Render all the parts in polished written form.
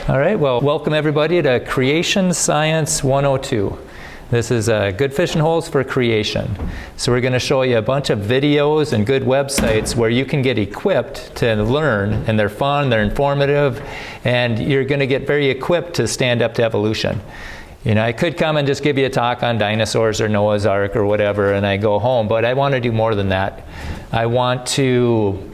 All right, well, welcome everybody to Creation Science 102. This is good fishing holes for creation. So we're going to show you a bunch of videos and good websites where you can get equipped to learn, and they're fun, they're informative, and you're going to get very equipped to stand up to evolution. You know, I could come and just give you a talk on dinosaurs or Noah's Ark or whatever, and I go home, but I want to do more than that. I want to...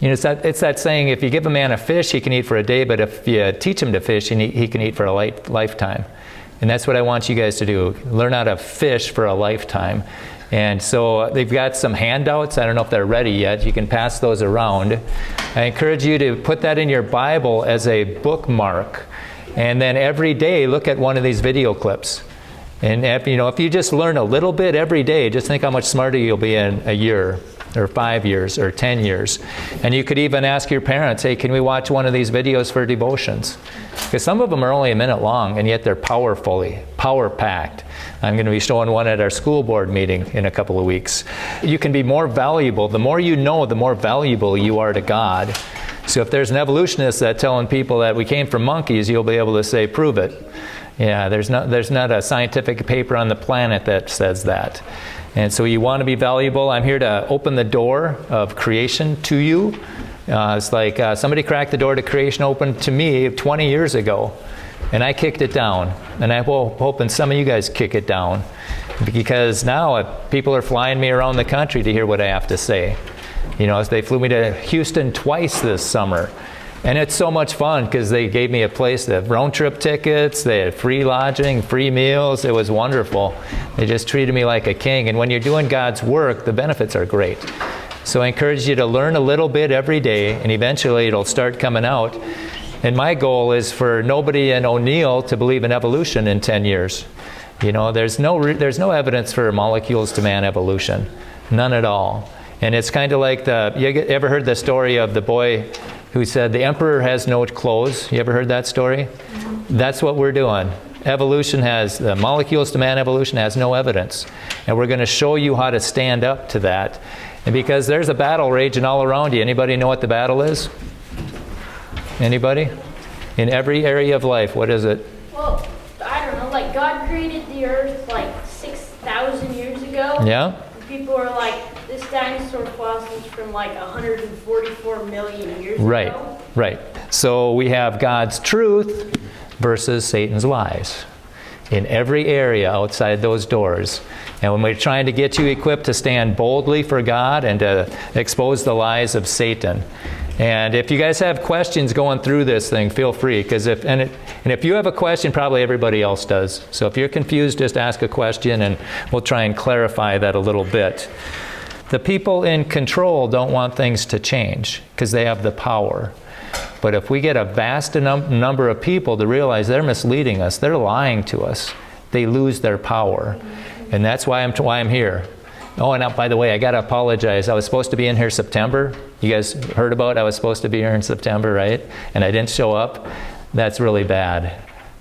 You know, it's that saying, if you give a man a fish, he can eat for a day, but if you teach him to fish, he can eat for a lifetime. And that's what I want you guys to do. Learn how to fish for a lifetime. And so they've got some handouts. I don't know if they're ready yet. You can pass those around. I encourage you to put that in your Bible as a bookmark. And then every day, look at one of these video clips. And if you just learn a little bit every day, just think how much smarter you'll be in a year, or 5 years, or 10 years. And you could even ask your parents, hey, can we watch one of these videos for devotions? Because some of them are only a minute long, and yet they're power-packed. I'm going to be showing one at our school board meeting in a couple of weeks. You can be more valuable. The more you know, the more valuable you are to God. So if there's an evolutionist that's telling people that we came from monkeys, you'll be able to say, prove it. Yeah, there's not a scientific paper on the planet that says that. And so you want to be valuable. I'm here to open the door of creation to you. It's like somebody cracked the door to creation open to me 20 years ago, and I kicked it down. And I'm hoping some of you guys kick it down, because now people are flying me around the country to hear what I have to say. You know, they flew me to Houston twice this summer. And it's so much fun because they gave me a place, they have round trip tickets, they had free lodging, free meals. It was wonderful. They just treated me like a king. And when you're doing God's work, the benefits are great. So I encourage you to learn a little bit every day, and eventually it'll start coming out. And my goal is for nobody in O'Neill to believe in evolution in 10 years. You know, there's no evidence for molecules to man evolution. None at all. And it's kind of like you ever heard the story of the boy who said, the emperor has no clothes? You ever heard that story? That's what we're doing. The molecules to man evolution has no evidence. And we're going to show you how to stand up to that. And because there's a battle raging all around you. Anybody know what the battle is? Anybody? In every area of life, what is it? Well, I don't know, like God created the earth like 6,000 years ago. Yeah? People are like, this dinosaur fossil's from like 144 million years ago. Right. So we have God's truth versus Satan's lies in every area outside those doors. And when we're trying to get you equipped to stand boldly for God and to expose the lies of Satan. And if you guys have questions going through this thing, feel free. Because if you have a question, probably everybody else does. So if you're confused, just ask a question and we'll try and clarify that a little bit. The people in control don't want things to change because they have the power. But if we get a vast number of people to realize they're misleading us, they're lying to us, they lose their power. And that's why I'm here. Oh, and by the way, I got to apologize. I was supposed to be in here September. You guys heard about I was supposed to be here in September, right? And I didn't show up. That's really bad.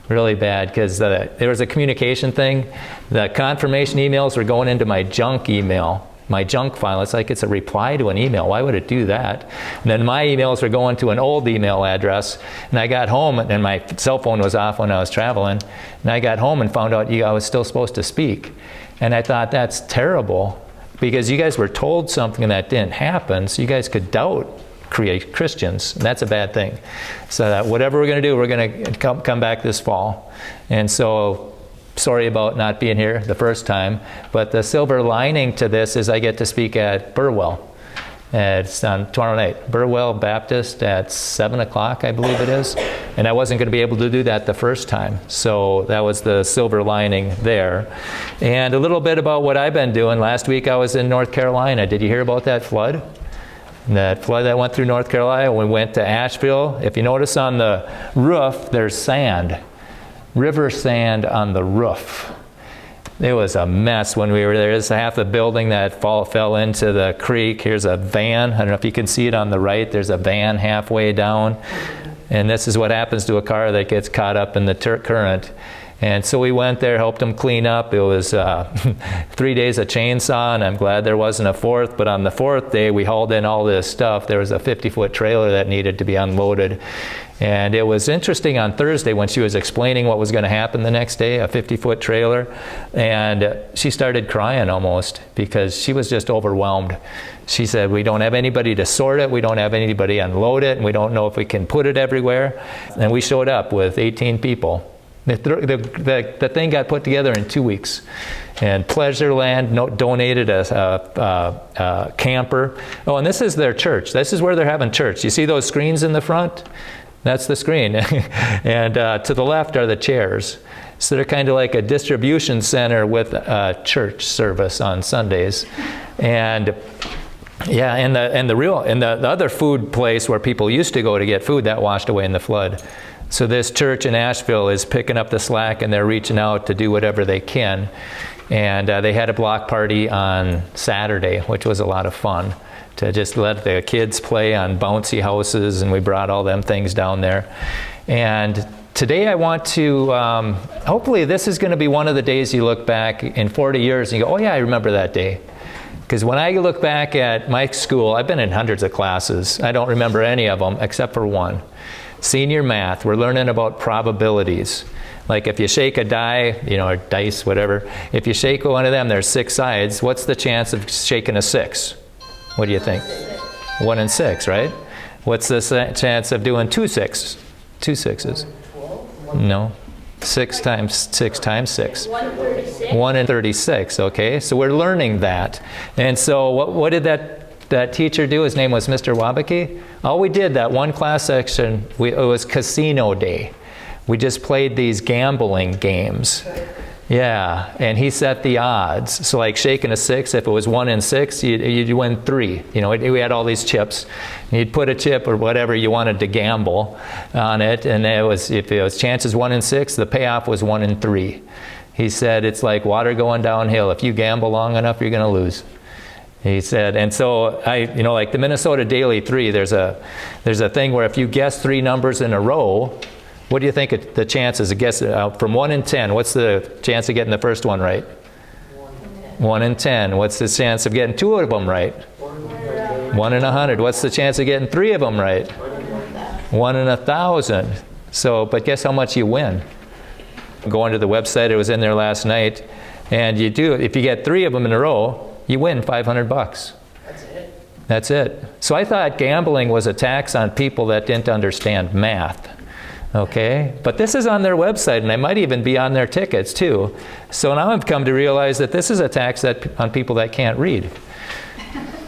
Really bad, because there was a communication thing. The confirmation emails were going into my junk email. My junk file. It's like it's a reply to an email. Why would it do that? And then my emails were going to an old email address. And I got home, and my cell phone was off when I was traveling. And I got home and found out I was still supposed to speak. And I thought, that's terrible, because you guys were told something that didn't happen, so you guys could doubt Christians. And that's a bad thing. So whatever we're going to do, we're going to come back this fall. And so sorry about not being here the first time, but the silver lining to this is I get to speak at Burwell. It's on tomorrow night. Burwell Baptist at 7 o'clock, I believe it is. And I wasn't going to be able to do that the first time. So that was the silver lining there. And a little bit about what I've been doing. Last week I was in North Carolina. Did you hear about that flood? That flood that went through North Carolina. We went to Asheville. If you notice on the roof, there's sand. River sand on the roof. It was a mess when we were there. There's half the building that fell into the creek. Here's a van. I don't know if you can see it on the right. There's a van halfway down. And this is what happens to a car that gets caught up in the current. And so we went there, helped them clean up. It was 3 days of chainsaw, and I'm glad there wasn't a fourth. But on the fourth day, we hauled in all this stuff. There was a 50-foot trailer that needed to be unloaded. And it was interesting on Thursday when she was explaining what was going to happen the next day, a 50-foot trailer. And she started crying almost because she was just overwhelmed. She said, we don't have anybody to sort it, we don't have anybody unload it, and we don't know if we can put it everywhere. And we showed up with 18 people. The thing got put together in 2 weeks. And Pleasureland donated a camper. Oh, and this is their church. This is where they're having church. You see those screens in the front? That's the screen. And to the left are the chairs. So they're kind of like a distribution center with a church service on Sundays. And yeah, and the other food place where people used to go to get food, that washed away in the flood. So this church in Asheville is picking up the slack, and they're reaching out to do whatever they can. And they had a block party on Saturday, which was a lot of fun, to just let the kids play on bouncy houses, and we brought all them things down there. And today I want to, hopefully this is going to be one of the days you look back in 40 years and you go, oh yeah, I remember that day. Because when I look back at my school, I've been in hundreds of classes. I don't remember any of them except for one. Senior math, we're learning about probabilities. Like if you shake a die, or dice, whatever, if you shake one of them, there's 6 sides. What's the chance of shaking a 6? What do you think? 1 in 6, right? What's the chance of doing 2 6s? 2 6s? No. 6 times 6 times 6. 136. 1 in 36, okay? So we're learning that. And so what did that teacher do? His name was Mr. Wabaki. All we did that one class section, it was casino day. We just played these gambling games. Yeah, and he set the odds. So like shaking a 6, if it was 1 in 6, you'd win 3. We had all these chips. You'd put a chip or whatever you wanted to gamble on it, and if it was chances 1 in 6, the payoff was 1 in 3. He said it's like water going downhill. If you gamble long enough, you're going to lose. He said, and so like the Minnesota Daily 3, there's a thing where if you guess 3 numbers in a row, what do you think the chances of guessing from 1 in 10? What's the chance of getting the first one right? 1 in 10. What's the chance of getting 2 of them right? 1 in 100. What's the chance of getting 3 of them right? 1 in 1,000. So, but guess how much you win? Going to the website, it was in there last night, and if you get 3 of them in a row, you win $500. That's it? That's it. So I thought gambling was a tax on people that didn't understand math. Okay? But this is on their website, and I might even be on their tickets too. So now I've come to realize that this is a tax on people that can't read.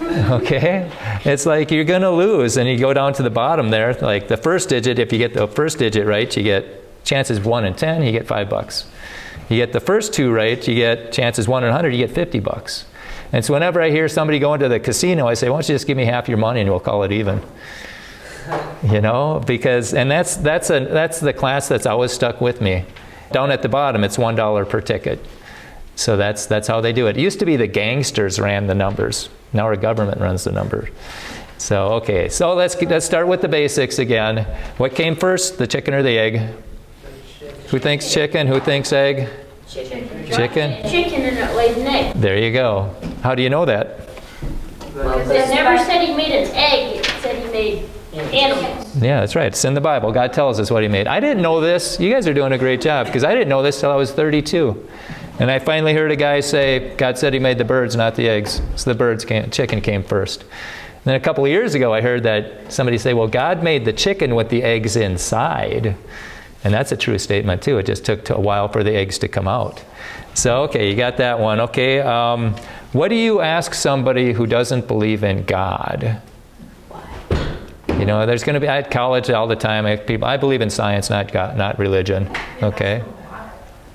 Okay? It's like you're going to lose, and you go down to the bottom there, like the first digit, if you get the first digit right, you get chances 1 in 10, you get $5. You get the first 2 right, you get chances 1 in 100, you get $50. And so whenever I hear somebody going to the casino, I say, why don't you just give me half your money and we'll call it even. Because, and that's the class that's always stuck with me. Down at the bottom, it's $1 per ticket. So that's how they do it. It used to be the gangsters ran the numbers. Now our government runs the numbers. So, okay, so let's start with the basics again. What came first, the chicken or the egg? Who thinks chicken? Who thinks egg? Chicken. Chicken? Chicken and it laid an egg. There you go. How do you know that? Because it never said he made an egg. It said he made animals. Yeah, that's right. It's in the Bible. God tells us what he made. I didn't know this. You guys are doing a great job, because I didn't know this till I was 32. And I finally heard a guy say, God said he made the birds, not the eggs. So the chicken came first. And then a couple of years ago, I heard that somebody say, well, God made the chicken with the eggs inside. And that's a true statement, too. It just took a while for the eggs to come out. So, okay, you got that one. Okay, what do you ask somebody who doesn't believe in God? There's going to be, at college all the time, I believe in science, not God, not religion. Okay.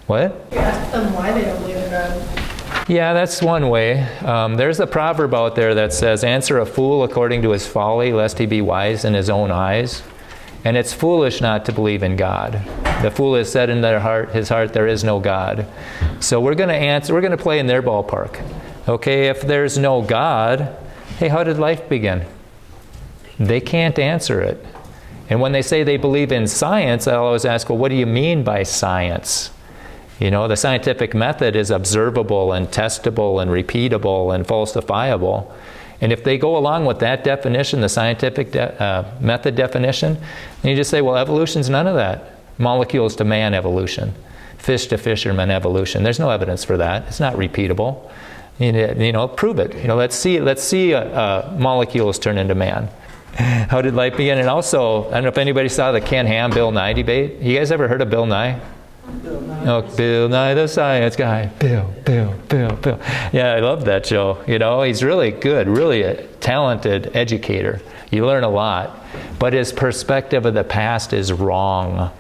What? You ask them why they don't believe in God. Yeah, that's one way. There's a proverb out there that says, answer a fool according to his folly, lest he be wise in his own eyes. And it's foolish not to believe in God. The fool has said in his heart, there is no God. So we're going to play in their ballpark. Okay, if there's no God, hey, how did life begin? They can't answer it. And when they say they believe in science, I always ask, well, what do you mean by science? The scientific method is observable and testable and repeatable and falsifiable. And if they go along with that definition, the scientific method definition, then you just say, well, evolution's none of that. Molecules to man evolution. Fish to fisherman evolution. There's no evidence for that. It's not repeatable. Prove it. Let's see molecules turn into man. How did life begin? And also, I don't know if anybody saw the Ken Ham, Bill Nye debate. You guys ever heard of Bill Nye? Oh, Bill Nye the Science Guy. Bill. Yeah, I love that show. He's really good, really a talented educator. You learn a lot. But his perspective of the past is wrong.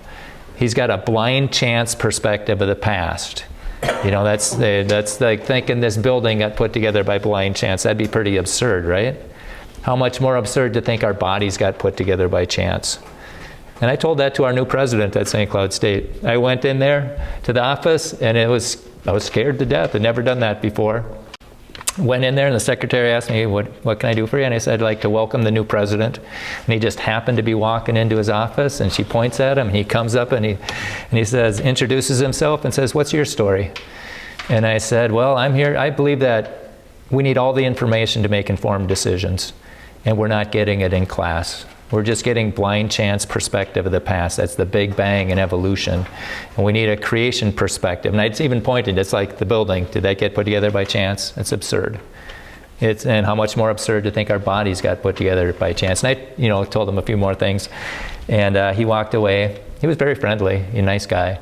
He's got a blind chance perspective of the past. That's like thinking this building got put together by blind chance. That'd be pretty absurd, right? How much more absurd to think our bodies got put together by chance. And I told that to our new president at St. Cloud State. I went in there to the office, and I was scared to death. I'd never done that before. Went in there, and the secretary asked me, what can I do for you? And I said, I'd like to welcome the new president. And he just happened to be walking into his office, and she points at him, and he comes up, and he says, introduces himself, and says, what's your story? And I said, well, I'm here. I believe that we need all the information to make informed decisions, and we're not getting it in class. We're just getting blind chance perspective of the past. That's the Big Bang and evolution. And we need a creation perspective. And I even pointed, it's like the building. Did that get put together by chance? It's absurd. And how much more absurd to think our bodies got put together by chance. And I told him a few more things. And he walked away. He was very friendly, a nice guy.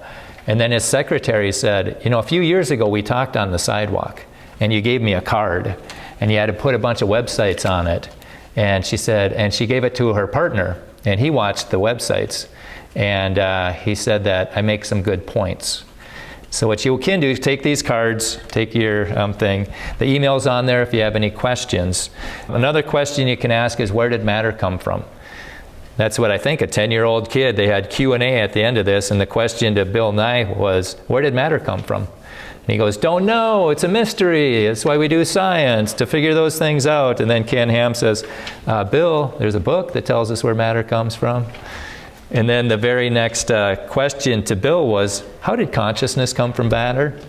And then his secretary said, a few years ago we talked on the sidewalk. And you gave me a card. And you had to put a bunch of websites on it. And she said, and she gave it to her partner, and he watched the websites, and he said that I make some good points. So what you can do is take these cards, take your thing. The email's on there if you have any questions. Another question you can ask is, where did matter come from? That's what I think, a 10-year-old kid, they had Q&A at the end of this, and the question to Bill Nye was, where did matter come from? And he goes, don't know, it's a mystery. That's why we do science, to figure those things out. And then Ken Ham says, Bill, there's a book that tells us where matter comes from. And then the very next question to Bill was, how did consciousness come from matter?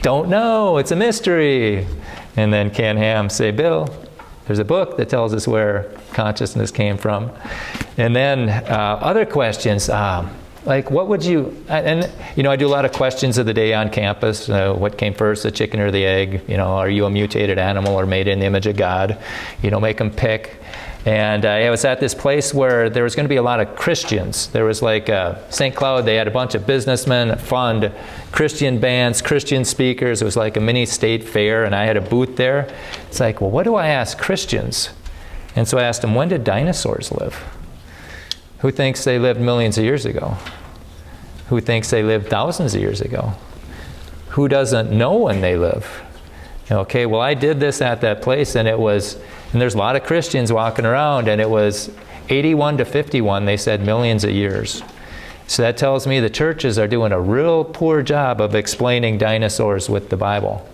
Don't know, it's a mystery. And then Ken Ham say, Bill, there's a book that tells us where consciousness came from. And then other questions, like, what would you, and I do a lot of questions of the day on campus. What came first, the chicken or the egg? Are you a mutated animal or made in the image of God? Make them pick. And I was at this place where there was going to be a lot of Christians. There was like St. Cloud, they had a bunch of businessmen fund Christian bands, Christian speakers. It was like a mini state fair, and I had a booth there. It's like, well, what do I ask Christians? And so I asked them, when did dinosaurs live? Who thinks they lived millions of years ago? Who thinks they lived thousands of years ago? Who doesn't know when they live? Okay, well, I did this at that place, and there's a lot of Christians walking around, and it was 81 to 51, they said millions of years. So that tells me the churches are doing a real poor job of explaining dinosaurs with the Bible.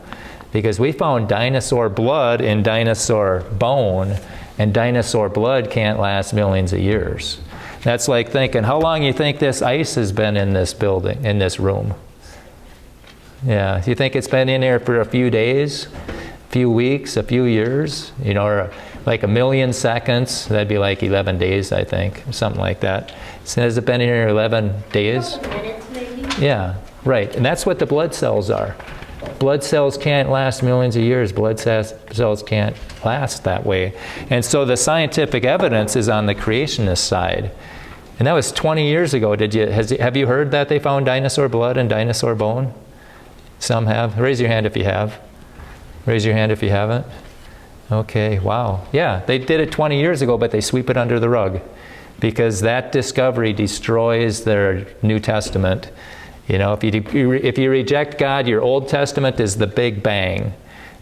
Because we found dinosaur blood in dinosaur bone, and dinosaur blood can't last millions of years. That's like thinking, how long you think this ice has been in this building, in this room? Yeah, you think it's been in here for a few days, a few weeks, a few years, or like a million seconds? That'd be like 11 days, I think, or something like that. So has it been in here 11 days? Minutes, maybe? Yeah, right. And that's what the blood cells are. Blood cells can't last millions of years. Blood cells can't last that way. And so the scientific evidence is on the creationist side. And that was 20 years ago. Have you heard that they found dinosaur blood and dinosaur bone? Some have. Raise your hand if you have. Raise your hand if you haven't. Okay, wow. Yeah, they did it 20 years ago, but they sweep it under the rug because that discovery destroys their New Testament. If you reject God, your Old Testament is the Big Bang.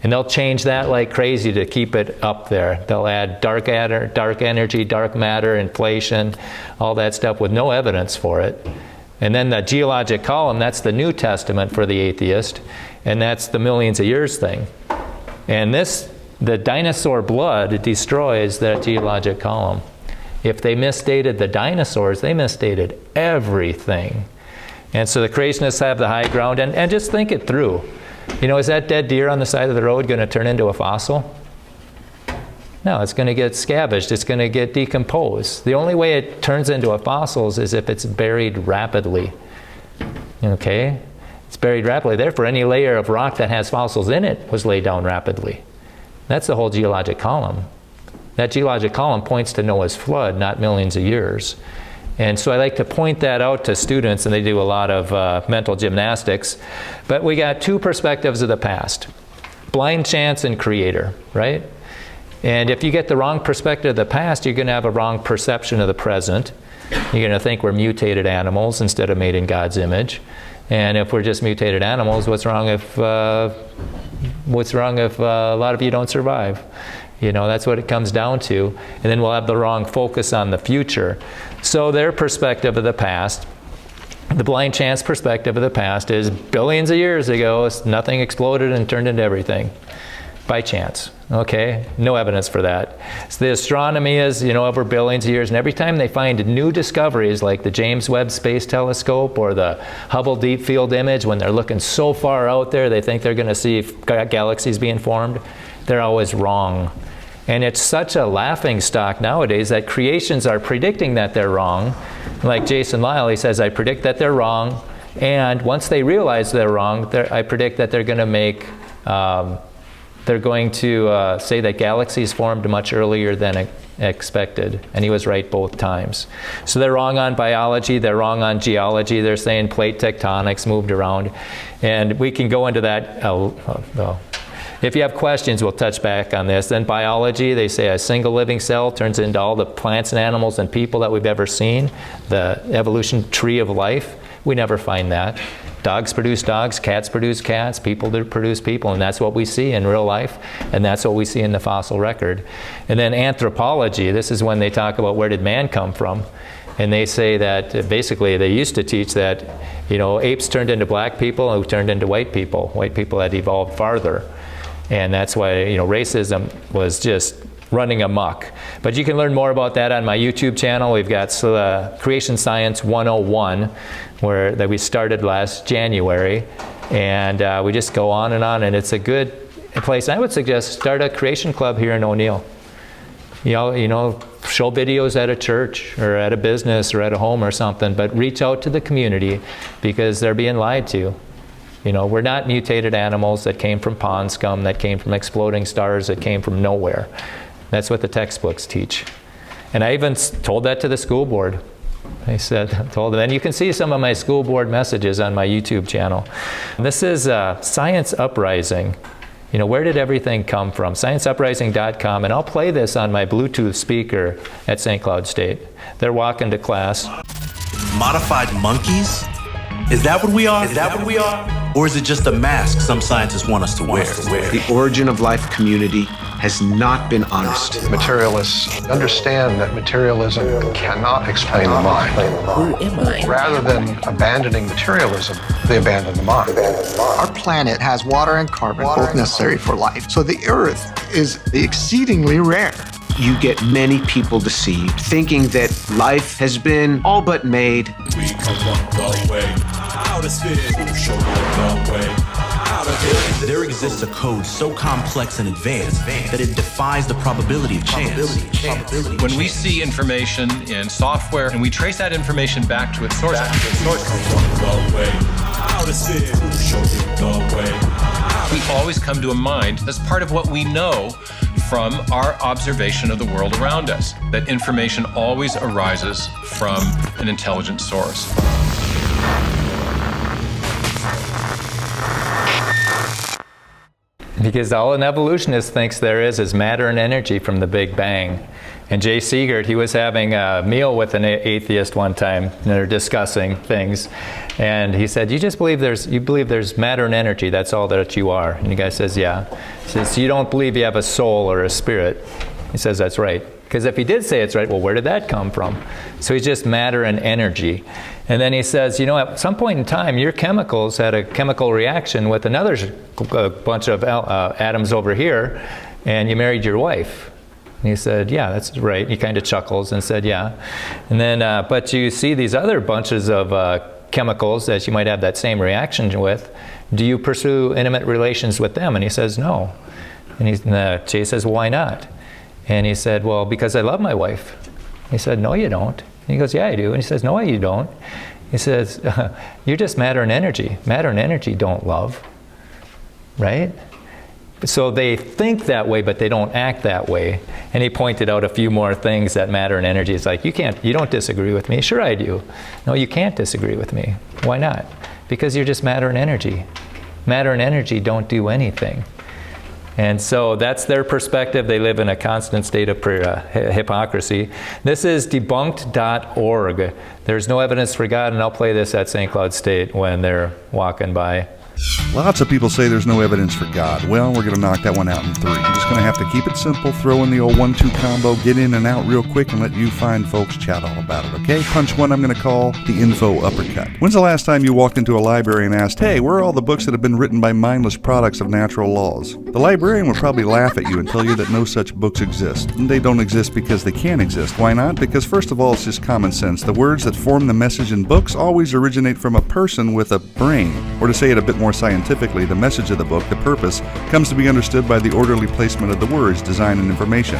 And they'll change that like crazy to keep it up there. They'll add dark energy, dark matter, inflation, all that stuff with no evidence for it. And then the geologic column, that's the New Testament for the atheist. And that's the millions of years thing. And the dinosaur blood destroys that geologic column. If they misdated the dinosaurs, they misdated everything. And so the creationists have the high ground. And just think it through. You know, is that dead deer on the side of the road going to turn into a fossil? No, it's going to get scavenged. It's going to get decomposed. The only way it turns into a fossil is if it's buried rapidly. Okay? It's buried rapidly. Therefore, any layer of rock that has fossils in it was laid down rapidly. That's the whole geologic column. That geologic column points to Noah's flood, not millions of years. And so I like to point that out to students, and they do a lot of mental gymnastics. But we got two perspectives of the past. Blind chance and creator, right? And if you get the wrong perspective of the past, you're going to have a wrong perception of the present. You're going to think we're mutated animals instead of made in God's image. And if we're just mutated animals, what's wrong if a lot of you don't survive? You know, that's what it comes down to. And then we'll have the wrong focus on the future. So their perspective of the past, the blind chance perspective of the past, is billions of years ago, nothing exploded and turned into everything. By chance. Okay? No evidence for that. So the astronomy is, you know, over billions of years, and every time they find new discoveries like the James Webb Space Telescope or the Hubble Deep Field Image, when they're looking so far out there they think they're going to see galaxies being formed, they're always wrong. And it's such a laughing stock nowadays that creations are predicting that they're wrong. Like Jason Lyle, he says, I predict that they're wrong, and once they realize they're wrong, I predict that they're going to make they're going to say that galaxies formed much earlier than expected. And he was right both times. So they're wrong on biology. They're wrong on geology. They're saying plate tectonics moved around. And we can go into that. If you have questions, we'll touch back on this. Then biology, they say a single living cell turns into all the plants and animals and people that we've ever seen. The evolution tree of life. We never find that. Dogs produce dogs, cats produce cats, people produce people, and that's what we see in real life, and that's what we see in the fossil record. And then anthropology, this is when they talk about where did man come from. And they say that basically they used to teach that, you know, apes turned into black people who turned into white people. White people had evolved farther. And that's why, you know, racism was just running amok. But you can learn more about that on my YouTube channel. We've got Creation Science 101, that we started last January. And we just go on, and it's a good place. I would suggest start a creation club here in O'Neill. You know, show videos at a church or at a business or at a home or something, but reach out to the community because they're being lied to. You know, we're not mutated animals that came from pond scum, that came from exploding stars, that came from nowhere. That's what the textbooks teach. And I even told that to the school board. I told them, and you can see some of my school board messages on my YouTube channel. This is Science Uprising. You know, where did everything come from? ScienceUprising.com, and I'll play this on my Bluetooth speaker at St. Cloud State. They're walking to class. Modified monkeys? Is that what we are? Is that what we are? Or is it just a mask some scientists want us to wear? The origin of life community has not been honest. Materialists understand that materialism cannot explain the mind. Who am I? Rather than abandoning materialism, they abandon the mind. Our planet has water and carbon, both necessary for life. So the Earth is exceedingly rare. You get many people deceived, thinking that life has been all but made. We come from the way out of space, show you the way out of here. There exists a code so complex and advanced that it defies the probability of chance. When we see information in software and we trace that information back to its source, we always come to a mind that's part of what we know from our observation of the world around us. That information always arises from an intelligent source. Because all an evolutionist thinks there is matter and energy from the Big Bang. And Jay Seegert, he was having a meal with an atheist one time, and they're discussing things. And he said, you believe there's matter and energy, that's all that you are. And the guy says, yeah. He says, you don't believe you have a soul or a spirit. He says, that's right. Because if he did say it's right, well, where did that come from? So he's just matter and energy. And then he says, you know, at some point in time, your chemicals had a chemical reaction with another bunch of atoms over here, and you married your wife. And he said, yeah, that's right. He kind of chuckles and said, yeah. And then, but you see these other bunches of chemicals that you might have that same reaction with, do you pursue intimate relations with them? And he says, no. And Jay says, well, why not? And he said, well, because I love my wife. He said, no, you don't. And he goes, yeah, I do. And he says, no, you don't. He says, you're just matter and energy. Matter and energy don't love, right? So they think that way, but they don't act that way. And he pointed out a few more things that matter and energy. It's like, you don't disagree with me. Sure I do. No, you can't disagree with me. Why not? Because you're just matter and energy. Matter and energy don't do anything. And so that's their perspective. They live in a constant state of hypocrisy. This is debunked.org. There's no evidence for God, and I'll play this at St. Cloud State when they're walking by. Lots of people say there's no evidence for God. Well, we're going to knock that one out in 3. I'm just going to have to keep it simple, throw in the old 1-2 combo, get in and out real quick, and let you fine folks chat all about it, okay? Punch 1 I'm going to call the info uppercut. When's the last time you walked into a library and asked, hey, where are all the books that have been written by mindless products of natural laws? The librarian would probably laugh at you and tell you that no such books exist. And they don't exist because they can't exist. Why not? Because first of all, it's just common sense. The words that form the message in books always originate from a person with a brain. Or to say it a bit more scientifically, the message of the book, the purpose, comes to be understood by the orderly placement of the words, design, and information.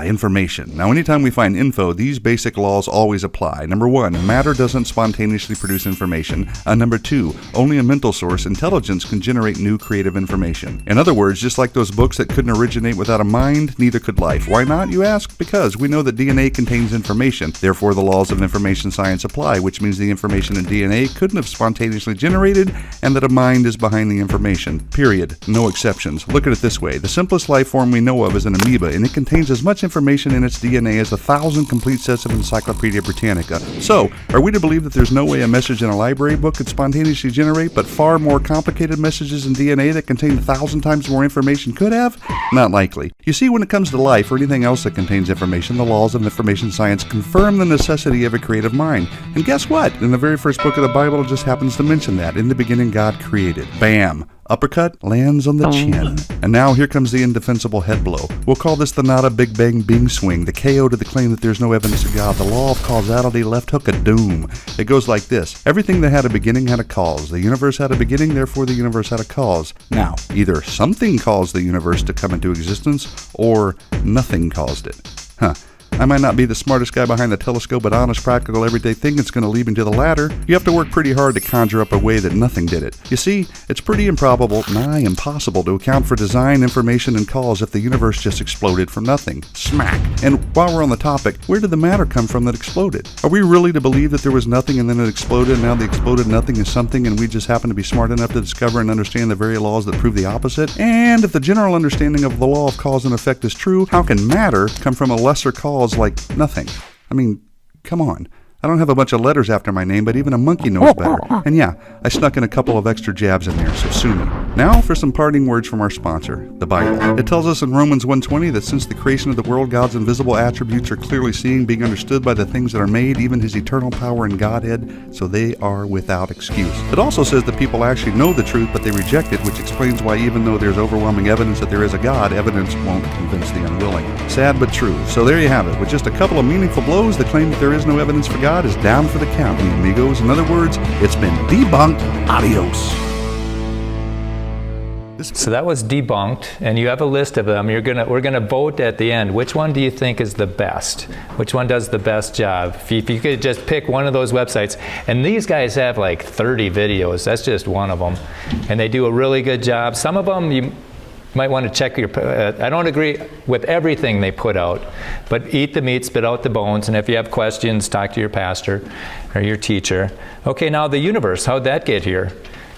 Information. Now, anytime we find info, these basic laws always apply. Number 1, matter doesn't spontaneously produce information. Number 2, only a mental source, intelligence, can generate new creative information. In other words, just like those books that couldn't originate without a mind, neither could life. Why not, you ask? Because we know that DNA contains information. Therefore, the laws of information science apply, which means the information in DNA couldn't have spontaneously generated, and that a mind is behind the information. Period. No exceptions. Look at it this way. The simplest life form we know of is an amoeba, and it contains as much information in its DNA as 1,000 complete sets of Encyclopedia Britannica. So, are we to believe that there's no way a message in a library book could spontaneously generate, but far more complicated messages in DNA that contain 1,000 times more information could have? Not likely. You see, when it comes to life or anything else that contains information, the laws of information science confirm the necessity of a creative mind. And guess what? In the very first book of the Bible, it just happens to mention that. In the beginning, God created. Bam! Uppercut lands on the chin. And now here comes the indefensible head blow. We'll call this the Nada Big Bang Bing swing, the KO to the claim that there's no evidence of God, the law of causality, left hook of doom. It goes like this. Everything that had a beginning had a cause. The universe had a beginning, therefore the universe had a cause. Now, either something caused the universe to come into existence, or nothing caused it. I might not be the smartest guy behind the telescope, but honest, practical, everyday thing that's going to lead me to the latter. You have to work pretty hard to conjure up a way that nothing did it. You see, it's pretty improbable, nigh impossible, to account for design, information, and cause if the universe just exploded from nothing. Smack! And while we're on the topic, where did the matter come from that exploded? Are we really to believe that there was nothing and then it exploded, and now the exploded nothing is something, and we just happen to be smart enough to discover and understand the very laws that prove the opposite? And if the general understanding of the law of cause and effect is true, how can matter come from a lesser cause like nothing? I mean, come on. I don't have a bunch of letters after my name, but even a monkey knows better. And yeah, I snuck in a couple of extra jabs in there, so sue me. Now for some parting words from our sponsor, the Bible. It tells us in Romans 1:20 that since the creation of the world, God's invisible attributes are clearly seen, being understood by the things that are made, even his eternal power and Godhead, so they are without excuse. It also says that people actually know the truth, but they reject it, which explains why even though there's overwhelming evidence that there is a God, evidence won't convince the unwilling. Sad but true. So there you have it. With just a couple of meaningful blows, the claim that there is no evidence for God is down for the count, mi amigos. In other words, it's been debunked. Adios. So that was debunked, and you have a list of them. We're gonna vote at the end. Which one do you think is the best? Which one does the best job? If you could just pick one of those websites, and these guys have like 30 videos. That's just one of them, and they do a really good job. Some of them you might want to check your. I don't agree with everything they put out, but eat the meat, spit out the bones, and if you have questions, talk to your pastor or your teacher. Okay, now the universe. How'd that get here?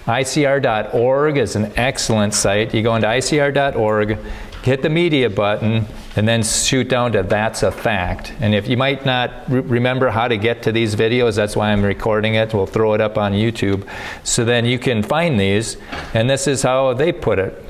ICR.org is an excellent site. You go into ICR.org, hit the media button, and then shoot down to That's a Fact. And if you might not remember how to get to these videos, that's why I'm recording it. We'll throw it up on YouTube. So then you can find these, and this is how they put it.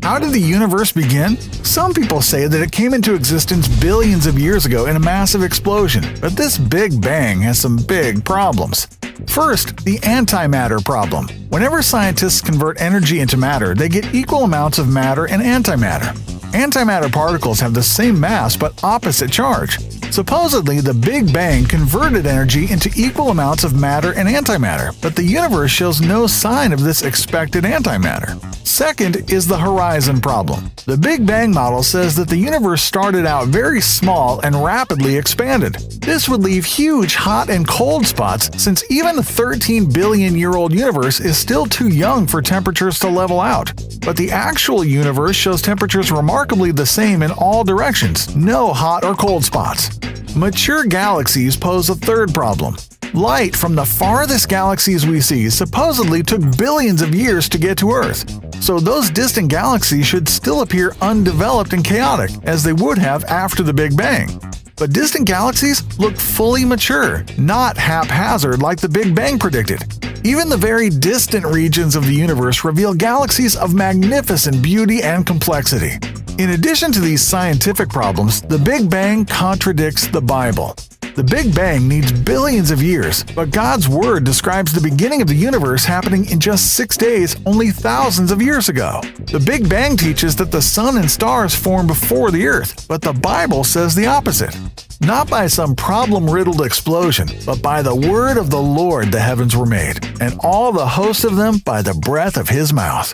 How did the universe begin? Some people say that it came into existence billions of years ago in a massive explosion, but this Big Bang has some big problems. First, the antimatter problem. Whenever scientists convert energy into matter, they get equal amounts of matter and antimatter. Antimatter particles have the same mass but opposite charge. Supposedly, the Big Bang converted energy into equal amounts of matter and antimatter, but the universe shows no sign of this expected antimatter. Second is the horizon problem. The Big Bang model says that the universe started out very small and rapidly expanded. This would leave huge hot and cold spots, since even a 13 billion-year-old universe is still too young for temperatures to level out. But the actual universe shows temperatures remarkably the same in all directions, no hot or cold spots. Mature galaxies pose a third problem. Light from the farthest galaxies we see supposedly took billions of years to get to Earth. So those distant galaxies should still appear undeveloped and chaotic, as they would have after the Big Bang. But distant galaxies look fully mature, not haphazard like the Big Bang predicted. Even the very distant regions of the universe reveal galaxies of magnificent beauty and complexity. In addition to these scientific problems, the Big Bang contradicts the Bible. The Big Bang needs billions of years, but God's Word describes the beginning of the universe happening in just 6 days only thousands of years ago. The Big Bang teaches that the sun and stars formed before the Earth, but the Bible says the opposite. Not by some problem-riddled explosion, but by the word of the Lord the heavens were made, and all the host of them by the breath of His mouth.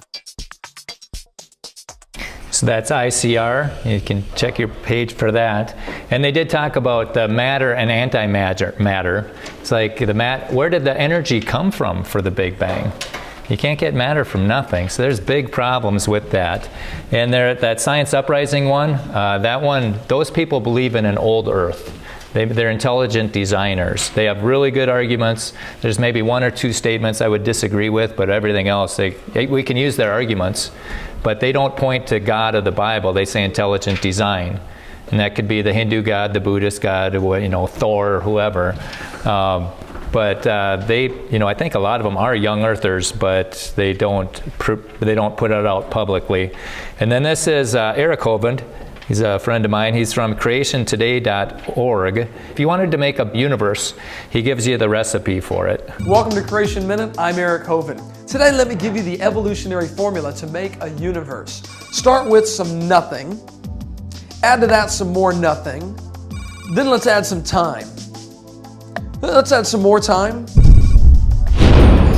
So that's ICR. You can check your page for that. And they did talk about the matter and antimatter. It's like where did the energy come from for the Big Bang? You can't get matter from nothing. So there's big problems with that. And that Science Uprising one, those people believe in an old Earth. They're intelligent designers. They have really good arguments. There's maybe one or two statements I would disagree with, but everything else, we can use their arguments. But they don't point to God of the Bible. They say intelligent design. And that could be the Hindu God, the Buddhist God, Thor or whoever. I think a lot of them are young earthers, but they don't put it out publicly. And then this is Eric Hovind. He's a friend of mine. He's from creationtoday.org. If you wanted to make a universe, he gives you the recipe for it. Welcome to Creation Minute. I'm Eric Hovind. Today, let me give you the evolutionary formula to make a universe. Start with some nothing. Add to that some more nothing. Then let's add some time. Let's add some more time.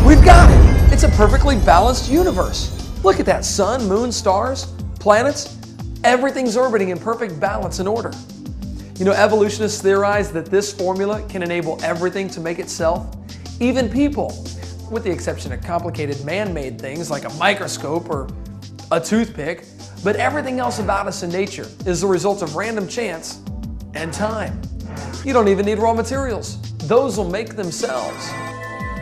We've got it. It's a perfectly balanced universe. Look at that. Sun, moon, stars, planets. Everything's orbiting in perfect balance and order. Evolutionists theorize that this formula can enable everything to make itself, even people, with the exception of complicated man-made things like a microscope or a toothpick. But everything else about us in nature is the result of random chance and time. You don't even need raw materials. Those will make themselves.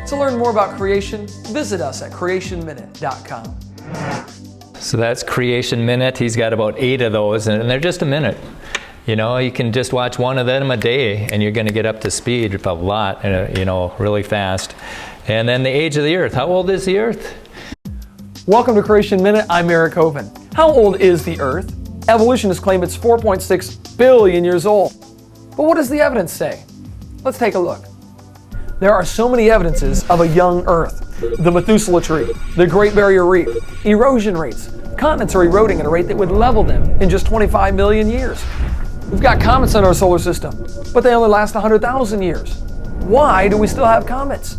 To learn more about creation, visit us at creationminute.com. So that's Creation Minute. He's got about 8 of those, and they're just a minute. You can just watch one of them a day, and you're going to get up to speed a lot, really fast. And then the age of the Earth. How old is the Earth? Welcome to Creation Minute. I'm Eric Hovind. How old is the Earth? Evolutionists claim it's 4.6 billion years old. But what does the evidence say? Let's take a look. There are so many evidences of a young Earth. The Methuselah tree, the Great Barrier Reef, erosion rates. Continents are eroding at a rate that would level them in just 25 million years. We've got comets in our solar system, but they only last 100,000 years. Why do we still have comets?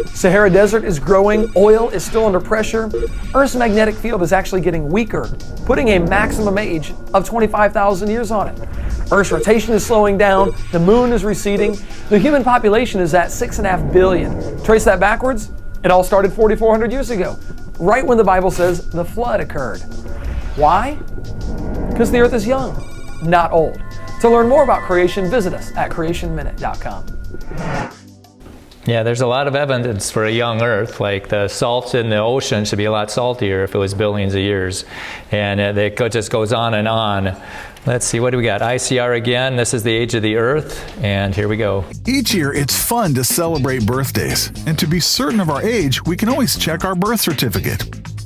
Sahara Desert is growing, oil is still under pressure, Earth's magnetic field is actually getting weaker, putting a maximum age of 25,000 years on it. Earth's rotation is slowing down, the moon is receding, the human population is at 6.5 billion. Trace that backwards, it all started 4,400 years ago, right when the Bible says the flood occurred. Why? Because the Earth is young, not old. To learn more about creation, visit us at creationminute.com. Yeah, there's a lot of evidence for a young Earth. Like the salts in the ocean should be a lot saltier if it was billions of years. And it just goes on and on. Let's see, what do we got? ICR again. This is the age of the Earth. And here we go. Each year, it's fun to celebrate birthdays. And to be certain of our age, we can always check our birth certificate.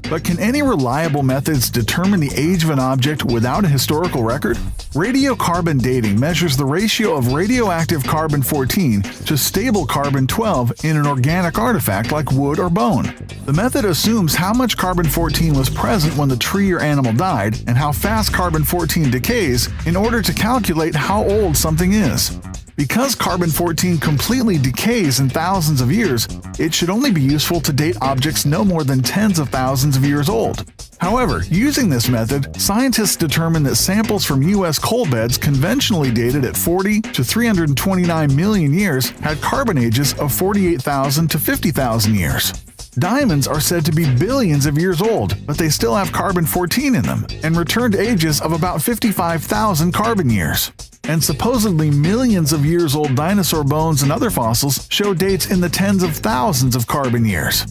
But can any reliable methods determine the age of an object without a historical record? Radiocarbon dating measures the ratio of radioactive carbon-14 to stable carbon-12 in an organic artifact like wood or bone. The method assumes how much carbon-14 was present when the tree or animal died and how fast carbon-14 decays in order to calculate how old something is. Because carbon-14 completely decays in thousands of years, it should only be useful to date objects no more than tens of thousands of years old. However, using this method, scientists determined that samples from U.S. coal beds conventionally dated at 40 to 329 million years had carbon ages of 48,000 to 50,000 years. Diamonds are said to be billions of years old, but they still have carbon-14 in them, and returned ages of about 55,000 carbon years. And supposedly millions of years old dinosaur bones and other fossils show dates in the tens of thousands of carbon years.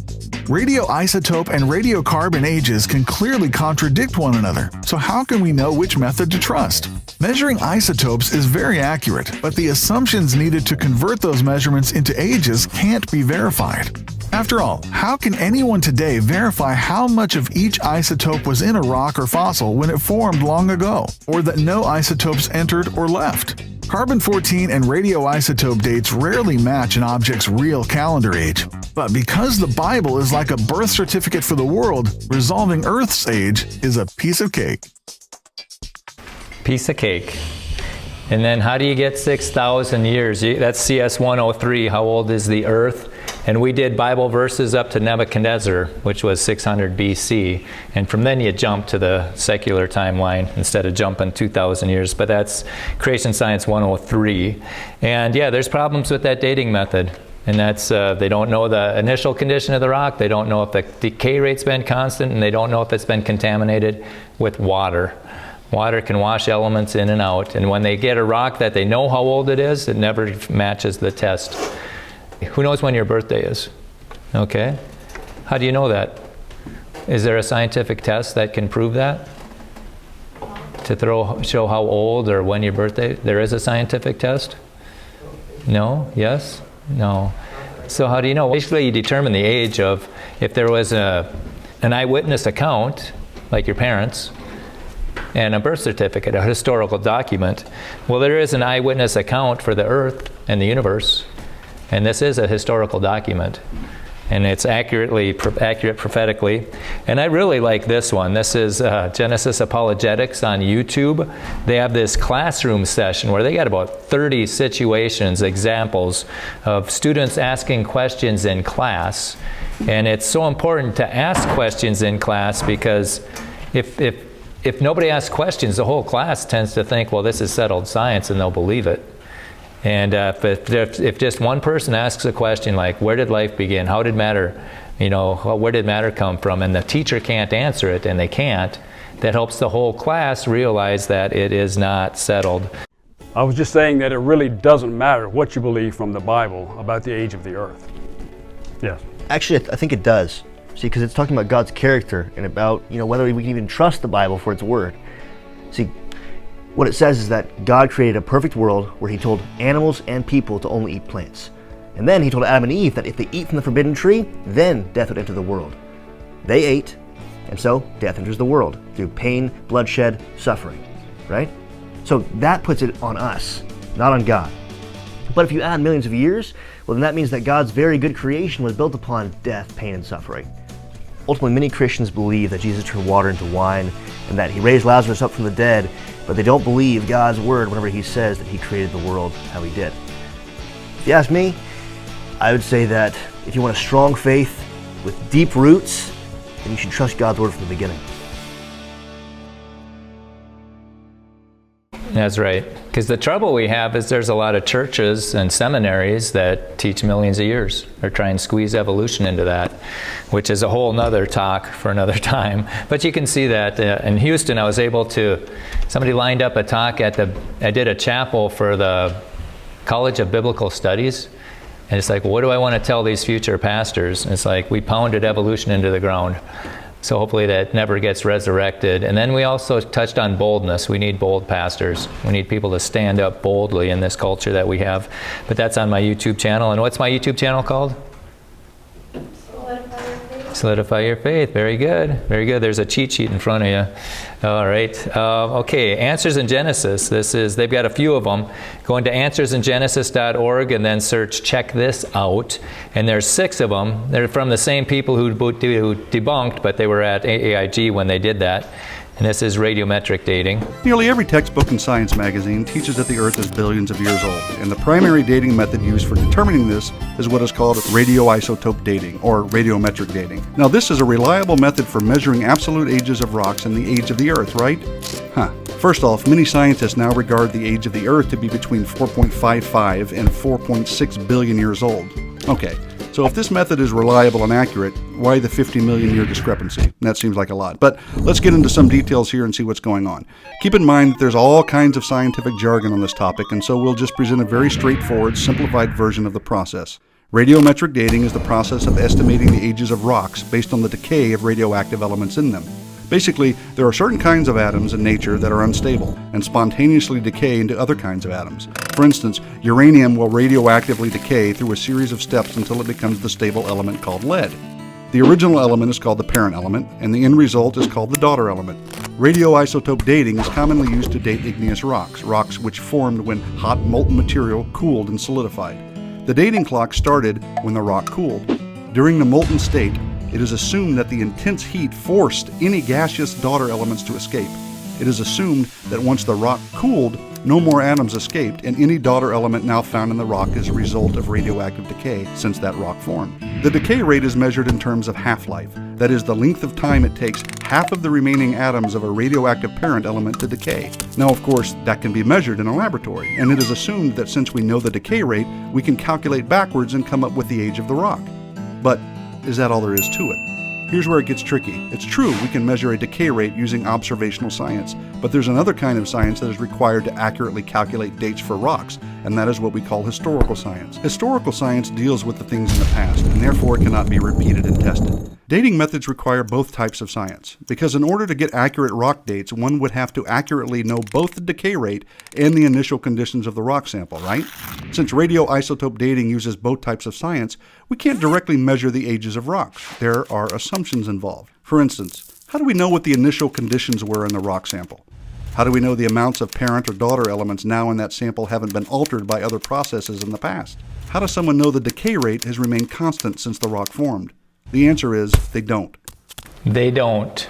Radioisotope and radiocarbon ages can clearly contradict one another, so how can we know which method to trust? Measuring isotopes is very accurate, but the assumptions needed to convert those measurements into ages can't be verified. After all, how can anyone today verify how much of each isotope was in a rock or fossil when it formed long ago, or that no isotopes entered or left? Carbon-14 and radioisotope dates rarely match an object's real calendar age. But because the Bible is like a birth certificate for the world, resolving Earth's age is a piece of cake. Piece of cake. And then how do you get 6,000 years? That's CS 103, how old is the Earth? And we did Bible verses up to Nebuchadnezzar, which was 600 BC. And from then you jump to the secular timeline instead of jumping 2,000 years. But that's Creation Science 103. And yeah, there's problems with that dating method. And that's, they don't know the initial condition of the rock, they don't know if the decay rate's been constant, and they don't know if it's been contaminated with water. Water can wash elements in and out. And when they get a rock that they know how old it is, it never matches the test. Who knows when your birthday is? Okay. How do you know that? Is there a scientific test that can prove that? To show how old or when your birthday? There is a scientific test? No? Yes? No. So how do you know? Basically, you determine the age of, if there was an eyewitness account, like your parents, and a birth certificate, a historical document. Well, there is an eyewitness account for the Earth and the universe. And this is a historical document, and it's accurate prophetically. And I really like this one. This is Genesis Apologetics on YouTube. They have this classroom session where they got about 30 situations, examples of students asking questions in class. And it's so important to ask questions in class, because if nobody asks questions, the whole class tends to think, well, this is settled science, and they'll believe it. And if just one person asks a question like, where did life begin? How did matter, where did matter come from? And the teacher can't answer it, and they can't, that helps the whole class realize that it is not settled. I was just saying that it really doesn't matter what you believe from the Bible about the age of the Earth. Yes. Actually, I think it does. See, because it's talking about God's character and about, whether we can even trust the Bible for its word. See, what it says is that God created a perfect world where He told animals and people to only eat plants. And then He told Adam and Eve that if they eat from the forbidden tree, then death would enter the world. They ate, and so death enters the world through pain, bloodshed, suffering, right? So that puts it on us, not on God. But if you add millions of years, well, then that means that God's very good creation was built upon death, pain, and suffering. Ultimately, many Christians believe that Jesus turned water into wine and that He raised Lazarus up from the dead, but they don't believe God's word whenever He says that He created the world how He did. If you ask me, I would say that if you want a strong faith with deep roots, then you should trust God's word from the beginning. That's right. Because the trouble we have is there's a lot of churches and seminaries that teach millions of years, or try and squeeze evolution into that, which is a whole nother talk for another time. But you can see that in Houston, I was able to, somebody lined up a talk I did a chapel for the College of Biblical Studies. And it's like, well, what do I want to tell these future pastors? And it's like, we pounded evolution into the ground. So hopefully that never gets resurrected. And then we also touched on boldness. We need bold pastors. We need people to stand up boldly in this culture that we have. But that's on my YouTube channel. And what's my YouTube channel called? Solidify your faith. Very good. Very good. There's a cheat sheet in front of you. All right. Okay. Answers in Genesis. They've got a few of them. Go into answersingenesis.org and then search "check this out." And there's 6 of them. They're from the same people who debunked, but they were at AIG when they did that. And this is radiometric dating. Nearly every textbook in Science magazine teaches that the Earth is billions of years old, and the primary dating method used for determining this is what is called radioisotope dating, or radiometric dating. Now, this is a reliable method for measuring absolute ages of rocks and the age of the Earth, right? First off, many scientists now regard the age of the Earth to be between 4.55 and 4.6 billion years old. Okay. So if this method is reliable and accurate, why the 50 million year discrepancy? That seems like a lot. But let's get into some details here and see what's going on. Keep in mind that there's all kinds of scientific jargon on this topic, and so we'll just present a very straightforward, simplified version of the process. Radiometric dating is the process of estimating the ages of rocks based on the decay of radioactive elements in them. Basically, there are certain kinds of atoms in nature that are unstable and spontaneously decay into other kinds of atoms. For instance, uranium will radioactively decay through a series of steps until it becomes the stable element called lead. The original element is called the parent element, and the end result is called the daughter element. Radioisotope dating is commonly used to date igneous rocks, rocks which formed when hot molten material cooled and solidified. The dating clock started when the rock cooled. During the molten state, it is assumed that the intense heat forced any gaseous daughter elements to escape. It is assumed that once the rock cooled, no more atoms escaped, and any daughter element now found in the rock is a result of radioactive decay since that rock formed. The decay rate is measured in terms of half-life. That is the length of time it takes half of the remaining atoms of a radioactive parent element to decay. Now, of course, that can be measured in a laboratory, and it is assumed that since we know the decay rate, we can calculate backwards and come up with the age of the rock. But is that all there is to it? Here's where it gets tricky. It's true we can measure a decay rate using observational science, but there's another kind of science that is required to accurately calculate dates for rocks, and that is what we call historical science. Historical science deals with the things in the past, and therefore it cannot be repeated and tested. Dating methods require both types of science, because in order to get accurate rock dates, one would have to accurately know both the decay rate and the initial conditions of the rock sample, right? Since radioisotope dating uses both types of science, we can't directly measure the ages of rocks. There are assumptions involved. For instance, how do we know what the initial conditions were in the rock sample? How do we know the amounts of parent or daughter elements now in that sample haven't been altered by other processes in the past? How does someone know the decay rate has remained constant since the rock formed? The answer is they don't. They don't.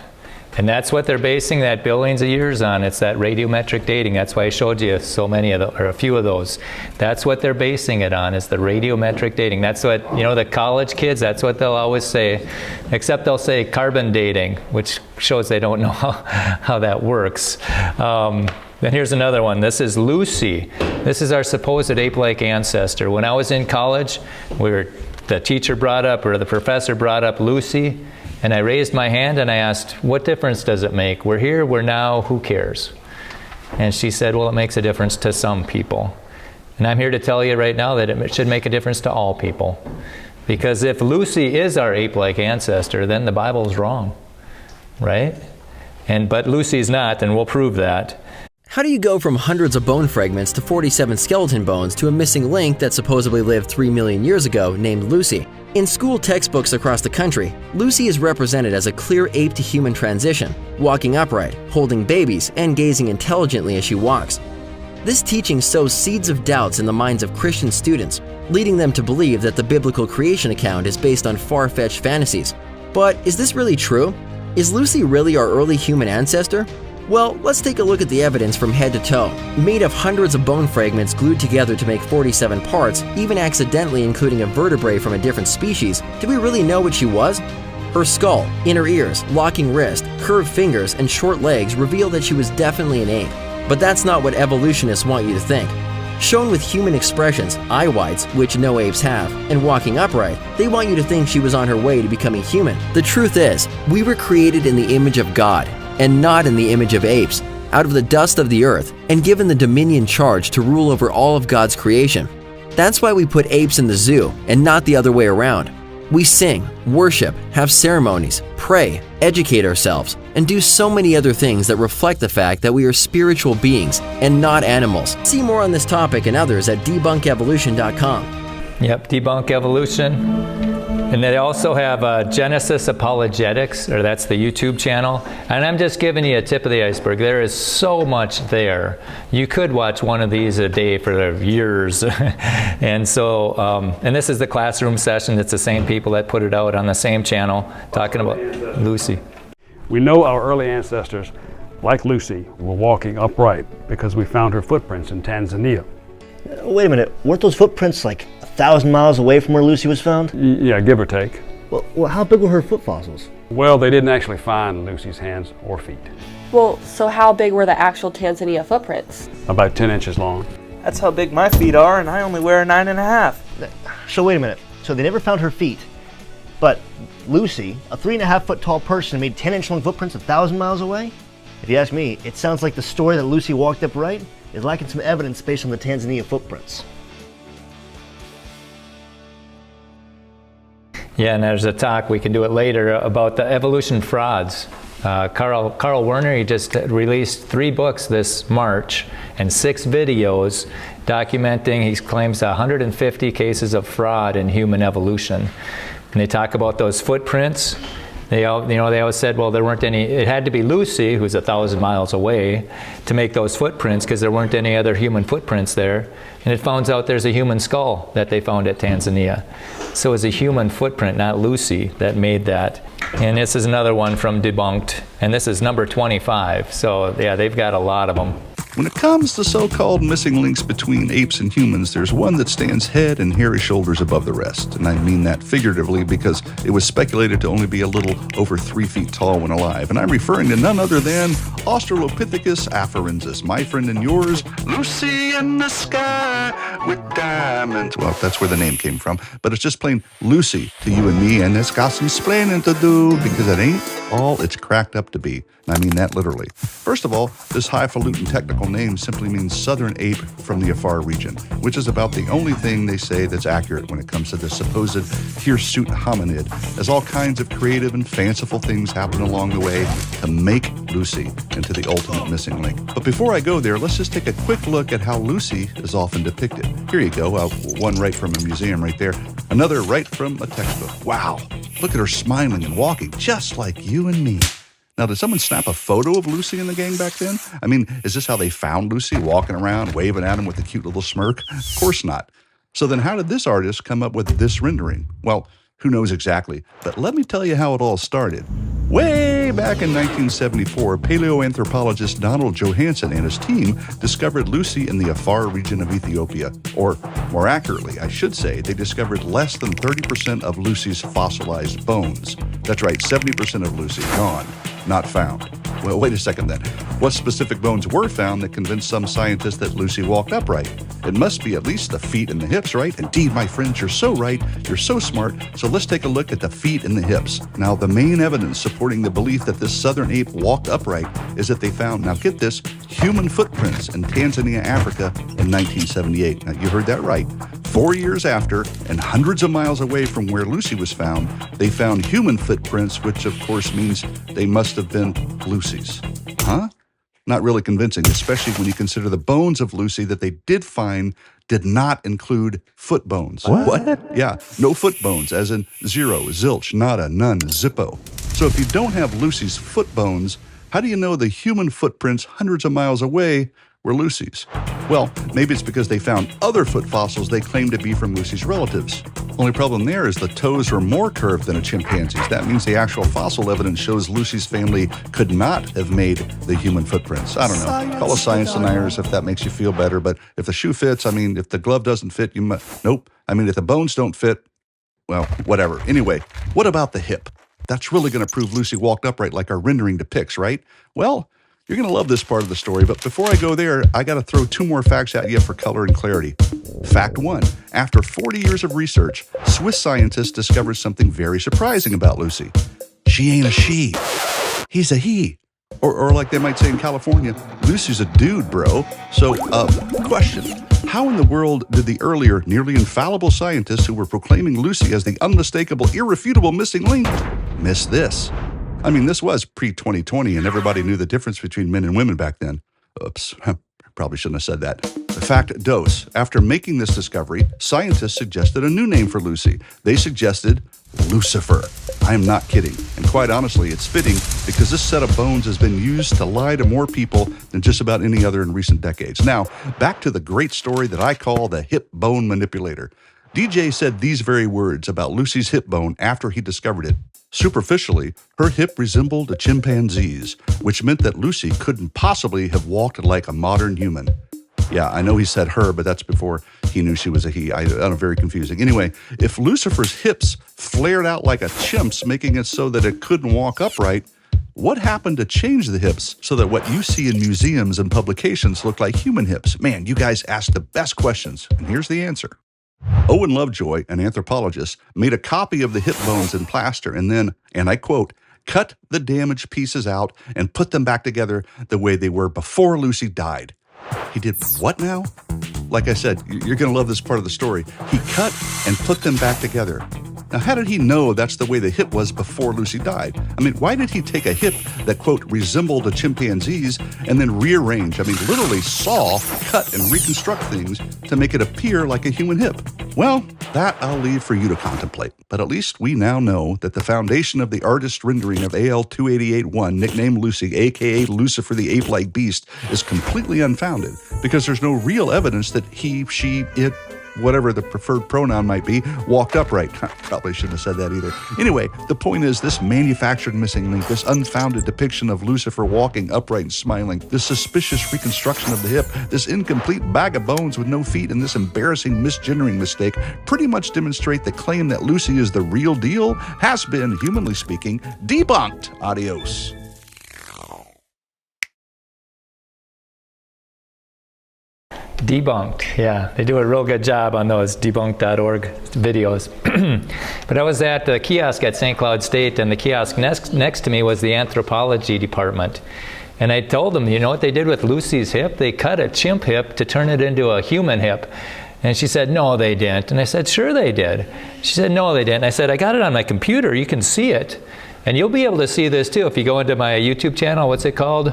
And that's what they're basing that billions of years on. It's that radiometric dating. That's why I showed you so many of or a few of those. That's what they're basing it on, is the radiometric dating. That's what, the college kids, that's what they'll always say. Except they'll say carbon dating, which shows they don't know how that works. Then here's another one. This is Lucy. This is our supposed ape-like ancestor. When I was in college, the teacher brought up, or the professor brought up Lucy, and I raised my hand and I asked, what difference does it make? We're here, we're now, who cares? And she said, well, it makes a difference to some people. And I'm here to tell you right now that it should make a difference to all people. Because if Lucy is our ape-like ancestor, then the Bible's wrong, right? But Lucy's not, and we'll prove that. How do you go from hundreds of bone fragments to 47 skeleton bones to a missing link that supposedly lived 3 million years ago named Lucy? In school textbooks across the country, Lucy is represented as a clear ape-to-human transition, walking upright, holding babies, and gazing intelligently as she walks. This teaching sows seeds of doubts in the minds of Christian students, leading them to believe that the biblical creation account is based on far-fetched fantasies. But is this really true? Is Lucy really our early human ancestor? Well, let's take a look at the evidence from head to toe. Made of hundreds of bone fragments glued together to make 47 parts, even accidentally including a vertebrae from a different species, do we really know what she was? Her skull, inner ears, locking wrist, curved fingers, and short legs reveal that she was definitely an ape. But that's not what evolutionists want you to think. Shown with human expressions, eye whites, which no apes have, and walking upright, they want you to think she was on her way to becoming human. The truth is, we were created in the image of God, and not in the image of apes, out of the dust of the earth, and given the dominion charge to rule over all of God's creation. That's why we put apes in the zoo, and not the other way around. We sing, worship, have ceremonies, pray, educate ourselves, and do so many other things that reflect the fact that we are spiritual beings, and not animals. See more on this topic and others at debunkevolution.com. Yep, Debunk Evolution. And they also have Genesis Apologetics, or that's the YouTube channel. And I'm just giving you a tip of the iceberg. There is so much there. You could watch one of these a day for years. And so, and this is the classroom session. It's the same people that put it out on the same channel, talking about Lucy. We know our early ancestors, like Lucy, were walking upright because we found her footprints in Tanzania. Wait a minute, weren't those footprints like 1,000 miles away from where Lucy was found? Yeah, give or take. Well, how big were her foot fossils? Well, they didn't actually find Lucy's hands or feet. Well, so how big were the actual Tanzania footprints? About 10 inches long. That's how big my feet are, and I only wear a 9.5. So wait a minute, so they never found her feet, but Lucy, a 3.5 foot tall person, made 10-inch long footprints 1,000 miles away? If you ask me, it sounds like the story that Lucy walked upright is lacking some evidence based on the Tanzania footprints. Yeah, and there's a talk, we can do it later, about the evolution frauds. Carl Werner, he just released 3 books this March and 6 videos documenting, he claims, 150 cases of fraud in human evolution. And they talk about those footprints. They always said, well, there weren't any, it had to be Lucy, who's 1,000 miles away, to make those footprints because there weren't any other human footprints there. And it finds out there's a human skull that they found at Tanzania. So it's a human footprint, not Lucy, that made that. And this is another one from Debunked, and this is number 25. So yeah, they've got a lot of them. When it comes to so-called missing links between apes and humans, there's one that stands head and hairy shoulders above the rest. And I mean that figuratively because it was speculated to only be a little over 3 feet tall when alive. And I'm referring to none other than Australopithecus afarensis, my friend and yours, Lucy in the sky with diamonds. Well, that's where the name came from, but it's just plain Lucy to you and me, and it's got some splaining to do because it ain't all it's cracked up to be. And I mean that literally. First of all, this highfalutin technical name simply means southern ape from the Afar region, which is about the only thing they say that's accurate when it comes to this supposed hirsute hominid, as all kinds of creative and fanciful things happen along the way to make Lucy into the ultimate missing link. But before I go there, let's just take a quick look at how Lucy is often depicted. Here you go, one right from a museum right there, another right from a textbook. Wow, look at her smiling and walking just like you and me. Now, did someone snap a photo of Lucy and the gang back then? I mean, is this how they found Lucy, walking around, waving at him with a cute little smirk? Of course not. So then how did this artist come up with this rendering? Well, who knows exactly, but let me tell you how it all started. Way back in 1974, paleoanthropologist Donald Johanson and his team discovered Lucy in the Afar region of Ethiopia. Or, more accurately, I should say, they discovered less than 30% of Lucy's fossilized bones. That's right, 70% of Lucy gone, not found. Well, wait a second then. What specific bones were found that convinced some scientists that Lucy walked upright? It must be at least the feet and the hips, right? Indeed, my friends, you're so right. You're so smart. So let's take a look at the feet and the hips. Now, the main evidence supporting the belief that this southern ape walked upright is that they found, now get this, human footprints in Tanzania, Africa in 1978. Now, you heard that right. 4 years after, and hundreds of miles away from where Lucy was found, they found human footprints, which of course means they must have been Lucy's. Huh? Not really convincing, especially when you consider the bones of Lucy that they did find did not include foot bones. What? Yeah, no foot bones, as in zero, zilch, nada, none, zippo. So if you don't have Lucy's foot bones, how do you know the human footprints hundreds of miles away were Lucy's? Well, maybe it's because they found other foot fossils they claim to be from Lucy's relatives. Only problem there is the toes are more curved than a chimpanzee's. That means the actual fossil evidence shows Lucy's family could not have made the human footprints. I don't know. Call us science deniers if that makes you feel better. But if the shoe fits, I mean, if the glove doesn't fit, you must. Nope. I mean, if the bones don't fit, well, whatever. Anyway, what about the hip? That's really going to prove Lucy walked upright like our rendering depicts, right? Well, you're going to love this part of the story, but before I go there, I got to throw 2 more facts at you for color and clarity. Fact 1, after 40 years of research, Swiss scientists discovered something very surprising about Lucy. She ain't a she, he's a he. Or like they might say in California, Lucy's a dude, bro. So, question, how in the world did the earlier, nearly infallible scientists who were proclaiming Lucy as the unmistakable, irrefutable missing link miss this? I mean, this was pre-2020, and everybody knew the difference between men and women back then. Oops, probably shouldn't have said that. fact, dose. After making this discovery, scientists suggested a new name for Lucy. They suggested Lucifer. I am not kidding. And quite honestly, it's fitting because this set of bones has been used to lie to more people than just about any other in recent decades. Now, back to the great story that I call the hip bone manipulator. DJ said these very words about Lucy's hip bone after he discovered it. Superficially, her hip resembled a chimpanzee's, which meant that Lucy couldn't possibly have walked like a modern human. Yeah, I know he said her, but that's before he knew she was a he. I don't know, very confusing. Anyway, if Lucifer's hips flared out like a chimp's, making it so that it couldn't walk upright, what happened to change the hips so that what you see in museums and publications look like human hips? Man, you guys asked the best questions, and here's the answer. Owen Lovejoy, an anthropologist, made a copy of the hip bones in plaster and then, and I quote, cut the damaged pieces out and put them back together the way they were before Lucy died. He did what now? Like I said, you're going to love this part of the story. He cut and put them back together. Now, how did he know that's the way the hip was before Lucy died? I mean, why did he take a hip that, quote, resembled a chimpanzee's and then rearrange, literally saw, cut, and reconstruct things to make it appear like a human hip? Well, that I'll leave for you to contemplate. But at least we now know that the foundation of the artist's rendering of AL-2881, nicknamed Lucy, a.k.a. Lucifer the ape-like beast, is completely unfounded because there's no real evidence that he, she, it, whatever the preferred pronoun might be, walked upright. Probably shouldn't have said that either. Anyway, the point is this manufactured missing link, this unfounded depiction of Lucifer walking upright and smiling, this suspicious reconstruction of the hip, this incomplete bag of bones with no feet, and this embarrassing misgendering mistake pretty much demonstrate the claim that Lucy is the real deal has been, humanly speaking, debunked. Adios. Debunked, yeah. They do a real good job on those debunked.org videos. But I was at the kiosk at St. Cloud State, and the kiosk next to me was the anthropology department. And I told them, you know what they did with Lucy's hip? They cut a chimp hip to turn it into a human hip. And she said, no, they didn't. And I said, sure they did. She said, no, they didn't. I said, I got it on my computer. You can see it. And you'll be able to see this too if you go into my YouTube channel. What's it called?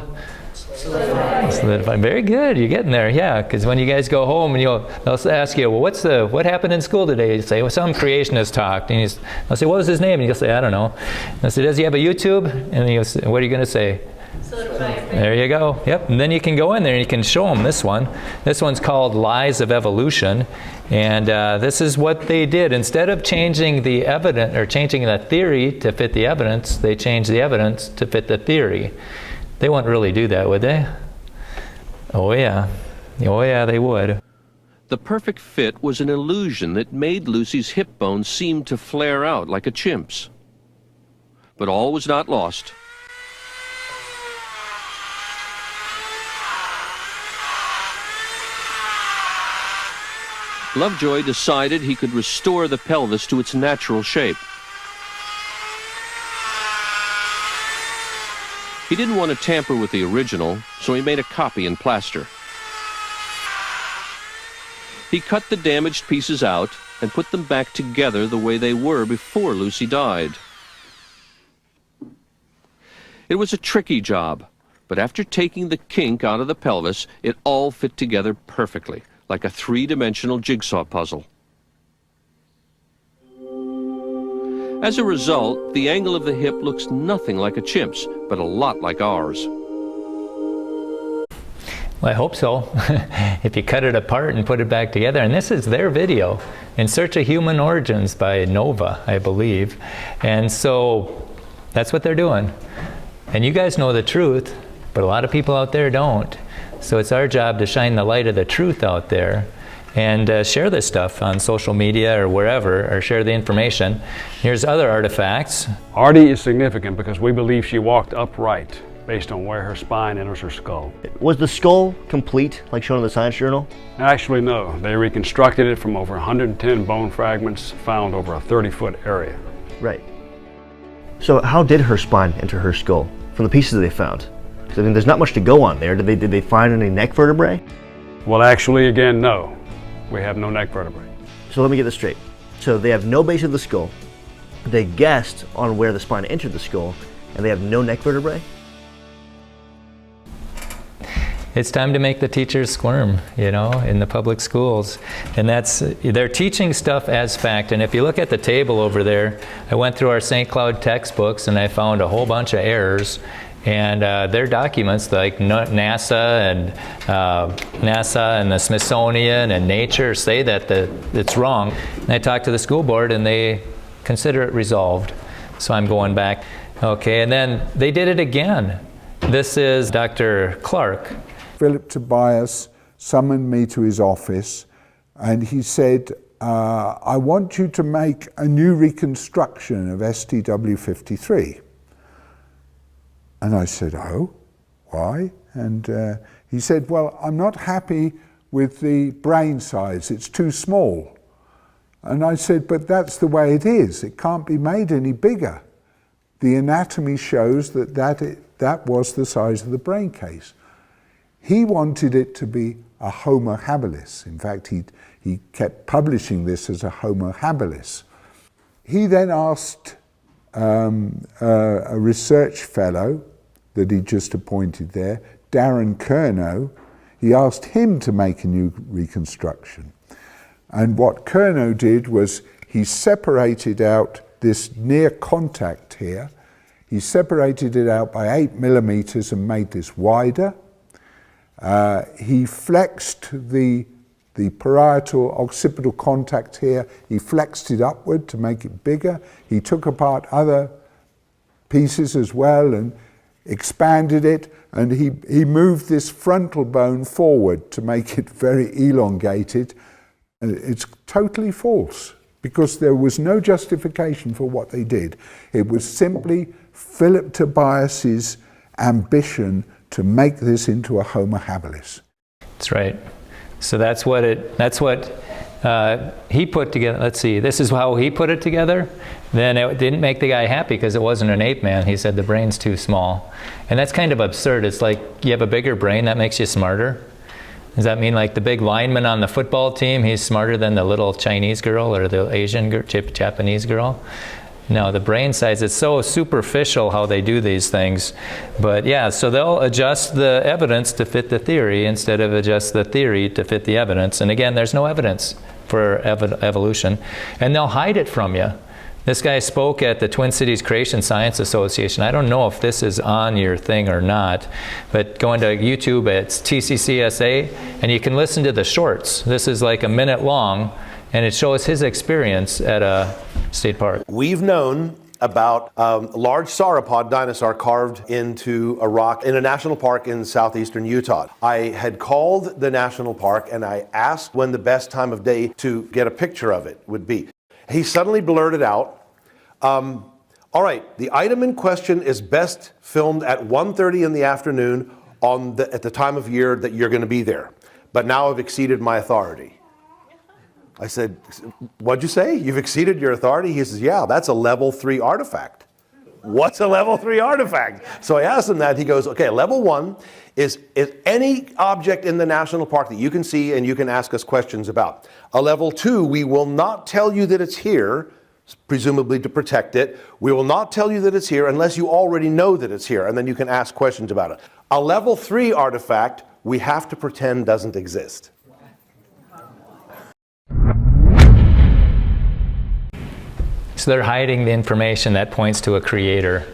Solidify. Very good. You're getting there. Yeah, because when you guys go home and they'll ask you, well, what happened in school today? You say, well, some creationist talked. And they'll say, what was his name? And you'll say, I don't know. And they'll say, does he have a YouTube? And you'll say, what are you going to say? There you go. Yep. And then you can go in there and you can show them this one. This one's called Lies of Evolution. And this is what they did. Instead of changing the evidence or changing the theory to fit the evidence, they changed the evidence to fit the theory. They wouldn't really do that, would they? Oh yeah. Oh yeah, they would. The perfect fit was an illusion that made Lucy's hip bones seem to flare out like a chimp's. But all was not lost. Lovejoy decided he could restore the pelvis to its natural shape. He didn't want to tamper with the original, so he made a copy in plaster. He cut the damaged pieces out and put them back together the way they were before Lucy died. It was a tricky job, but after taking the kink out of the pelvis, it all fit together perfectly, like a three-dimensional jigsaw puzzle. As a result, the angle of the hip looks nothing like a chimp's, but a lot like ours. Well, I hope so. If you cut it apart and put it back together. And this is their video, In Search of Human Origins by Nova, I believe. And so that's what they're doing. And you guys know the truth, but a lot of people out there don't. So it's our job to shine the light of the truth out there and share this stuff on social media or wherever, or share the information. Here's other artifacts. Artie is significant because we believe she walked upright based on where her spine enters her skull. Was the skull complete, like shown in the Science Journal? Actually, no. They reconstructed it from over 110 bone fragments found over a 30-foot area. Right. So how did her spine enter her skull from the pieces they found? I mean, there's not much to go on there. Did they find any neck vertebrae? Well, actually, again, no. We have no neck vertebrae. So let me get this straight. So they have no base of the skull. They guessed on where the spine entered the skull, and they have no neck vertebrae? It's time to make the teachers squirm, you know, in the public schools. And they're teaching stuff as fact. And if you look at the table over there, I went through our St. Cloud textbooks and I found a whole bunch of errors. And their documents like NASA and the Smithsonian and Nature say that it's wrong. And I talked to the school board and they consider it resolved. So I'm going back. Okay, and then they did it again. This is Dr. Clark. Philip Tobias summoned me to his office and he said, I want you to make a new reconstruction of STW-53. And I said, oh, why? And he said, well, I'm not happy with the brain size, it's too small. And I said, but that's the way it is, it can't be made any bigger. The anatomy shows that was the size of the brain case. He wanted it to be a Homo habilis. In fact, he kept publishing this as a Homo habilis. He then asked a research fellow that he just appointed there, Darren Kernow, he asked him to make a new reconstruction. And what Kernow did was he separated out this near contact here. He separated it out by 8 millimeters and made this wider. He flexed the parietal occipital contact here. He flexed it upward to make it bigger. He took apart other pieces as well and expanded it, and he moved this frontal bone forward to make it very elongated. It's totally false, because there was no justification for what they did. It was simply Philip Tobias's ambition to make this into a Homo habilis. That's right. So that's what he put together. Let's see, this is how he put it together. Then it didn't make the guy happy because it wasn't an ape man. He said the brain's too small. And that's kind of absurd. It's like you have a bigger brain, that makes you smarter. Does that mean like the big lineman on the football team, he's smarter than the little Chinese girl or the Asian girl, Japanese girl? No, the brain size, it's so superficial how they do these things. But yeah, so they'll adjust the evidence to fit the theory instead of adjust the theory to fit the evidence. And again, there's no evidence for evolution. And they'll hide it from you. This guy spoke at the Twin Cities Creation Science Association. I don't know if this is on your thing or not, but go into YouTube, it's TCCSA, and you can listen to the shorts. This is like a minute long, and it shows his experience at a state park. We've known about a large sauropod dinosaur carved into a rock in a national park in southeastern Utah. I had called the national park and I asked when the best time of day to get a picture of it would be. He suddenly blurted out, all right, the item in question is best filmed at 1:30 in the afternoon at the time of year that you're going to be there. But now I've exceeded my authority. I said, what'd you say? You've exceeded your authority? He says, yeah, that's a level 3 artifact. What's a level 3 artifact? So I asked him that. He goes, okay, level 1 is any object in the national park that you can see and you can ask us questions about. A level 2, we will not tell you that it's here, presumably to protect it. We will not tell you that it's here unless you already know that it's here, and then you can ask questions about it. A level 3 artifact, we have to pretend doesn't exist. So they're hiding the information that points to a creator.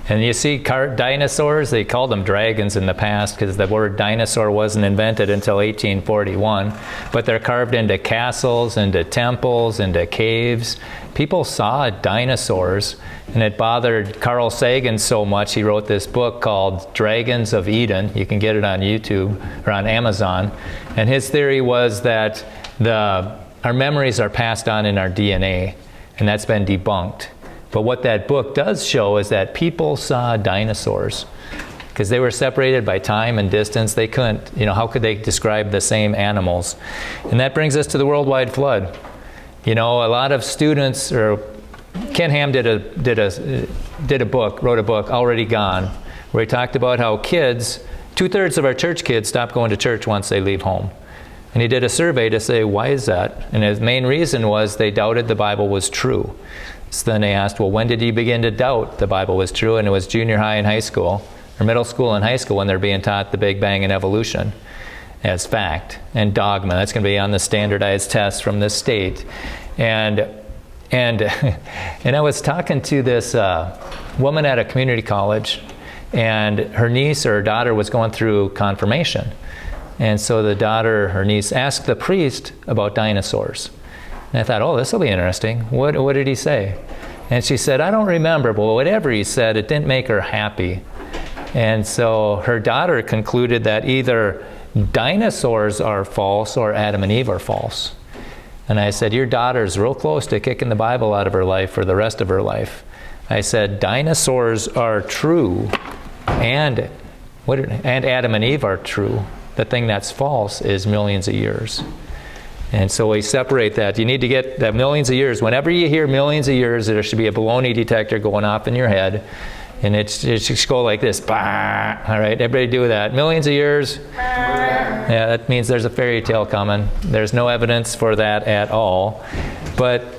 And you see dinosaurs, they called them dragons in the past because the word dinosaur wasn't invented until 1841. But they're carved into castles, into temples, into caves. People saw dinosaurs, and it bothered Carl Sagan so much he wrote this book called Dragons of Eden. You can get it on YouTube or on Amazon. And his theory was that our memories are passed on in our DNA, and that's been debunked. But what that book does show is that people saw dinosaurs because they were separated by time and distance. They couldn't, how could they describe the same animals? And that brings us to the worldwide flood. A lot of students, or Ken Ham wrote a book, Already Gone, where he talked about how kids, 2/3 of our church kids stop going to church once they leave home. And he did a survey to say, why is that? And his main reason was they doubted the Bible was true. So then they asked, well, when did you begin to doubt the Bible was true? And it was junior high and high school. or middle school and high school when they're being taught the Big Bang and evolution as fact and dogma. That's going to be on the standardized tests from this state. And I was talking to this woman at a community college, and her niece or her daughter was going through confirmation. And so the daughter, her niece, asked the priest about dinosaurs. And I thought, oh, this will be interesting. What did he say? And she said, I don't remember, but whatever he said, it didn't make her happy. And so her daughter concluded that either dinosaurs are false or Adam and Eve are false. And I said, your daughter's real close to kicking the Bible out of her life for the rest of her life. I said, dinosaurs are true, and Adam and Eve are true. The thing that's false is millions of years. And so we separate that. You need to get that millions of years. Whenever you hear millions of years, there should be a baloney detector going off in your head. And it should go like this. Bah! All right, everybody do that. Millions of years. Yeah, that means there's a fairy tale coming. There's no evidence for that at all. But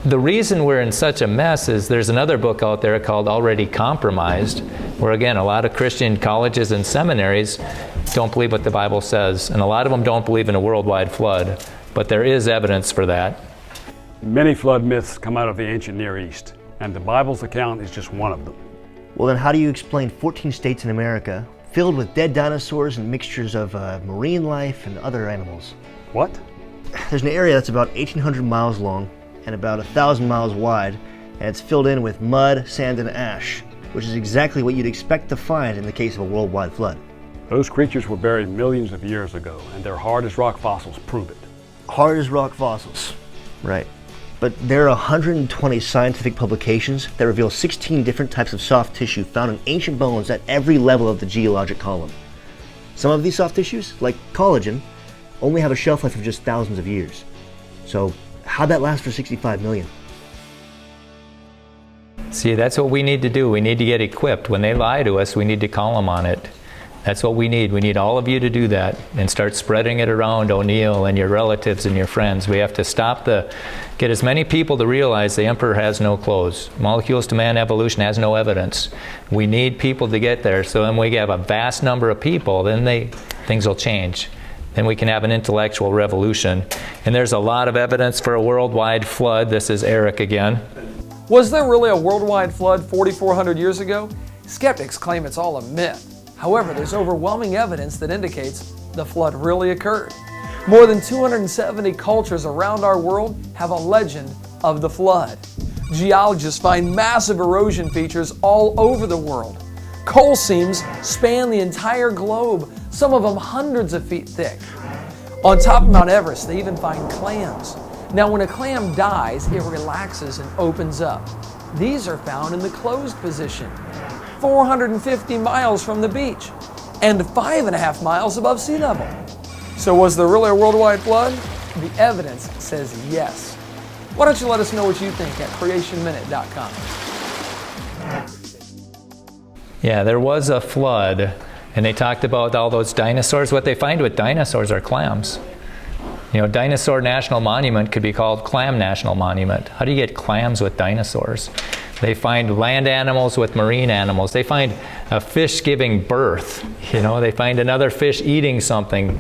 the reason we're in such a mess is there's another book out there called Already Compromised, where again, a lot of Christian colleges and seminaries don't believe what the Bible says. And a lot of them don't believe in a worldwide flood. But there is evidence for that. Many flood myths come out of the ancient Near East, and the Bible's account is just one of them. Well, then how do you explain 14 states in America filled with dead dinosaurs and mixtures of marine life and other animals? What? There's an area that's about 1,800 miles long and about 1,000 miles wide, and it's filled in with mud, sand, and ash, which is exactly what you'd expect to find in the case of a worldwide flood. Those creatures were buried millions of years ago, and their hard as rock fossils prove it. Hard as rock fossils, right. But there are 120 scientific publications that reveal 16 different types of soft tissue found in ancient bones at every level of the geologic column. Some of these soft tissues, like collagen, only have a shelf life of just thousands of years. So how'd that last for 65 million? See, that's what we need to do. We need to get equipped. When they lie to us, we need to call them on it. That's what we need. We need all of you to do that and start spreading it around, O'Neill and your relatives and your friends. We have to get as many people to realize the emperor has no clothes. Molecules to man evolution has no evidence. We need people to get there. So when we have a vast number of people, then things will change. Then we can have an intellectual revolution. And there's a lot of evidence for a worldwide flood. This is Eric again. Was there really a worldwide flood 4,400 years ago? Skeptics claim it's all a myth. However, there's overwhelming evidence that indicates the flood really occurred. More than 270 cultures around our world have a legend of the flood. Geologists find massive erosion features all over the world. Coal seams span the entire globe, some of them hundreds of feet thick. On top of Mount Everest, they even find clams. Now, when a clam dies, it relaxes and opens up. These are found in the closed position, 450 miles from the beach, and 5.5 miles above sea level. So was there really a worldwide flood? The evidence says yes. Why don't you let us know what you think at creationminute.com. Yeah, there was a flood, and they talked about all those dinosaurs. What they find with dinosaurs are clams. You know, Dinosaur National Monument could be called Clam National Monument. How do you get clams with dinosaurs? They find land animals with marine animals. They find a fish giving birth. You know, they find another fish eating something.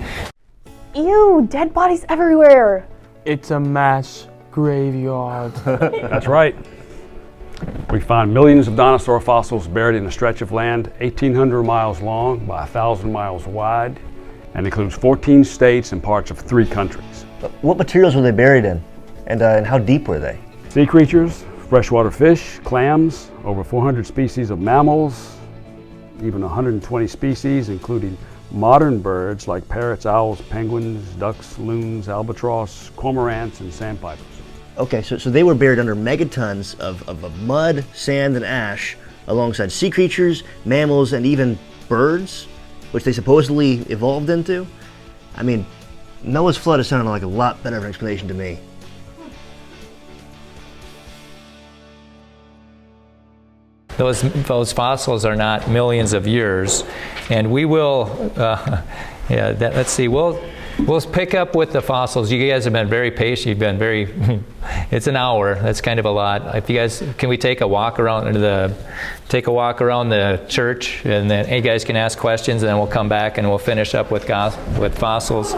Ew, dead bodies everywhere. It's a mass graveyard. That's right. We find millions of dinosaur fossils buried in a stretch of land 1,800 miles long by 1,000 miles wide, and includes 14 states and parts of 3 countries. What materials were they buried in? And how deep were they? Sea creatures, freshwater fish, clams, over 400 species of mammals, even 120 species, including modern birds like parrots, owls, penguins, ducks, loons, albatross, cormorants, and sandpipers. Okay, so they were buried under megatons of mud, sand, and ash, alongside sea creatures, mammals, and even birds, which they supposedly evolved into. I mean, Noah's flood is sounding like a lot better of an explanation to me. Those fossils are not millions of years, and we will, let's see, We'll pick up with the fossils. You guys have been very patient. You've been very, it's an hour. That's kind of a lot. If you guys, can we take a walk around the church, and then you guys can ask questions, and then we'll come back and we'll finish up with fossils.